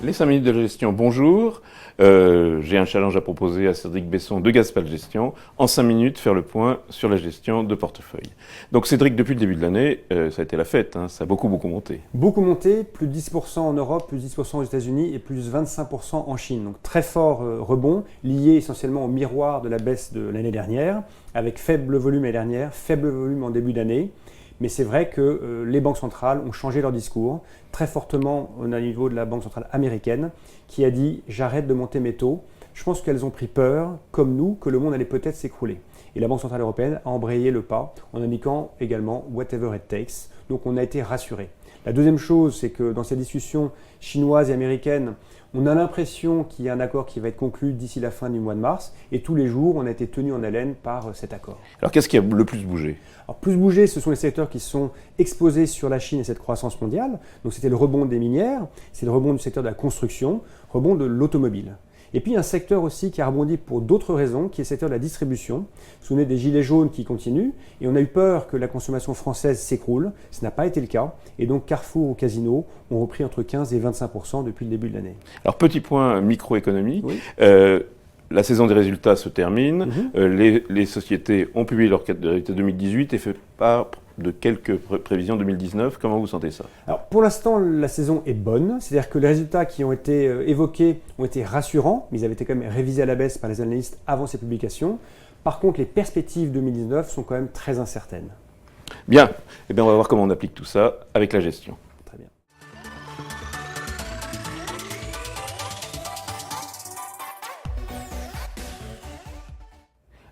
Les 5 minutes de la gestion, bonjour. J'ai un challenge à proposer à Cédric Besson de Gaspal Gestion. En 5 minutes, faire le point sur la gestion de portefeuille. Donc Cédric, depuis le début de l'année, ça a été la fête, hein, ça a beaucoup monté. Beaucoup monté, plus de 10% en Europe, plus de 10% aux États-Unis et plus de 25% en Chine. Donc très fort rebond, lié essentiellement au miroir de la baisse de l'année dernière, avec faible volume l'année dernière, faible volume en début d'année. Mais c'est vrai que les banques centrales ont changé leur discours, très fortement au niveau de la Banque centrale américaine, qui a dit « j'arrête de monter mes taux ». Je pense qu'elles ont pris peur, comme nous, que le monde allait peut-être s'écrouler. Et la Banque centrale européenne a embrayé le pas en indiquant également « whatever it takes ». Donc on a été rassurés. La deuxième chose, c'est que dans ces discussions chinoises et américaines, on a l'impression qu'il y a un accord qui va être conclu d'ici la fin du mois de mars. Et tous les jours, on a été tenu en haleine par cet accord. Alors qu'est-ce qui a le plus bougé ? Alors, plus bougé, ce sont les secteurs qui sont exposés sur la Chine et cette croissance mondiale. Donc c'était le rebond des minières, c'est le rebond du secteur de la construction, rebond de l'automobile. Et puis un secteur aussi qui a rebondi pour d'autres raisons, qui est le secteur de la distribution. Vous vous souvenez des gilets jaunes qui continuent, et on a eu peur que la consommation française s'écroule. Ce n'a pas été le cas, et donc Carrefour ou Casino ont repris entre 15 et 25% depuis le début de l'année. Alors petit point microéconomie. Oui. La saison des résultats se termine, les sociétés ont publié leur résultat 2018 et fait part de quelques prévisions 2019. Comment vous sentez ça ? Alors pour l'instant, la saison est bonne, c'est-à-dire que les résultats qui ont été évoqués ont été rassurants, mais ils avaient été quand même révisés à la baisse par les analystes avant ces publications. Par contre, les perspectives 2019 sont quand même très incertaines. Bien, eh bien on va voir comment on applique tout ça avec la gestion. Très bien.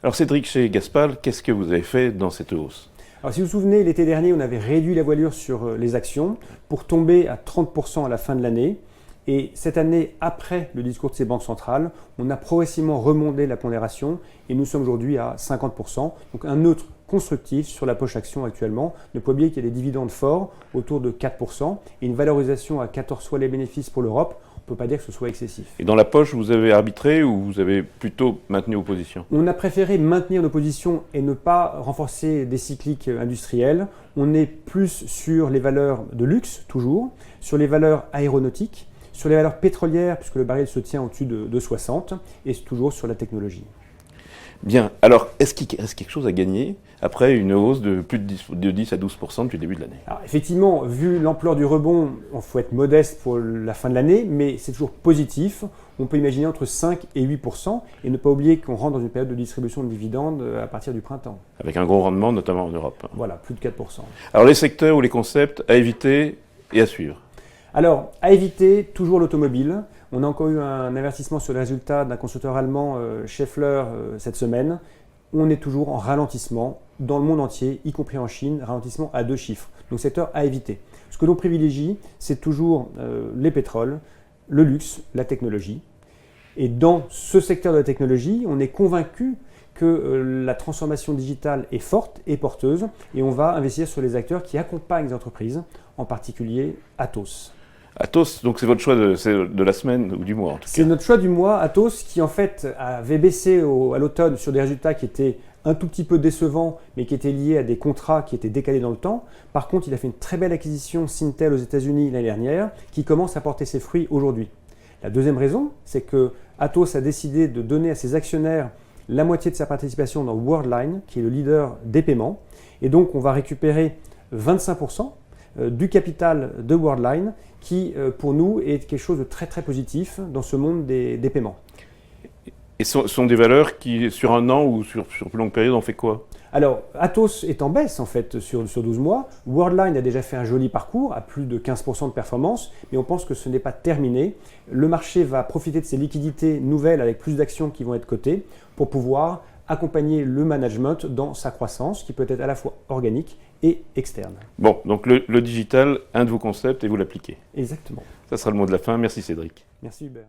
Alors Cédric, chez Gaspal, qu'est-ce que vous avez fait dans cette hausse ? Alors si vous vous souvenez, l'été dernier, on avait réduit la voilure sur les actions pour tomber à 30% à la fin de l'année. Et cette année, après le discours de ces banques centrales, on a progressivement remonté la pondération et nous sommes aujourd'hui à 50%. Donc un neutre constructif sur la poche action actuellement. Ne pas oublier qu'il y a des dividendes forts autour de 4% et une valorisation à 14 fois les bénéfices pour l'Europe. On ne peut pas dire que ce soit excessif. Et dans la poche, vous avez arbitré ou vous avez plutôt maintenu vos positions ? On a préféré maintenir nos positions et ne pas renforcer des cycliques industriels. On est plus sur les valeurs de luxe, toujours, sur les valeurs aéronautiques, sur les valeurs pétrolières, puisque le baril se tient au-dessus de 60, et toujours sur la technologie. Bien. Alors, est-ce qu'il reste quelque chose à gagner après une hausse de plus de 10 à 12% depuis le début de l'année ? Alors, effectivement, vu l'ampleur du rebond, il faut être modeste pour la fin de l'année, mais c'est toujours positif. On peut imaginer entre 5 et 8%, et ne pas oublier qu'on rentre dans une période de distribution de dividendes à partir du printemps. Avec un gros rendement, notamment en Europe. Voilà, plus de 4%. Alors, les secteurs ou les concepts à éviter et à suivre ? Alors, à éviter, toujours l'automobile. On a encore eu un avertissement sur les résultats d'un constructeur allemand, Schaeffler, cette semaine. On est toujours en ralentissement dans le monde entier, y compris en Chine, ralentissement à 2 chiffres. Donc, secteur à éviter. Ce que l'on privilégie, c'est toujours les pétroles, le luxe, la technologie. Et dans ce secteur de la technologie, on est convaincu que la transformation digitale est forte et porteuse et on va investir sur les acteurs qui accompagnent les entreprises, en particulier Atos. Atos, donc c'est votre choix de la semaine ou du mois en tout cas. C'est notre choix du mois, Atos, qui en fait avait baissé à l'automne sur des résultats qui étaient un tout petit peu décevants, mais qui étaient liés à des contrats qui étaient décalés dans le temps. Par contre, il a fait une très belle acquisition Syntel aux États-Unis l'année dernière, qui commence à porter ses fruits aujourd'hui. La deuxième raison, c'est que Atos a décidé de donner à ses actionnaires la moitié de sa participation dans Worldline, qui est le leader des paiements. Et donc, on va récupérer 25% du capital de Worldline, qui, pour nous, est quelque chose de très très positif dans ce monde des paiements. Et ce sont des valeurs qui, sur un an ou sur plus longue période, on fait quoi ? Alors, Atos est en baisse en fait sur 12 mois. Worldline a déjà fait un joli parcours à plus de 15% de performance, mais on pense que ce n'est pas terminé. Le marché va profiter de ces liquidités nouvelles avec plus d'actions qui vont être cotées pour pouvoir accompagner le management dans sa croissance qui peut être à la fois organique et externe. Bon, donc le digital, un de vos concepts et vous l'appliquez. Exactement. Ça sera le mot de la fin. Merci Cédric. Merci Hubert.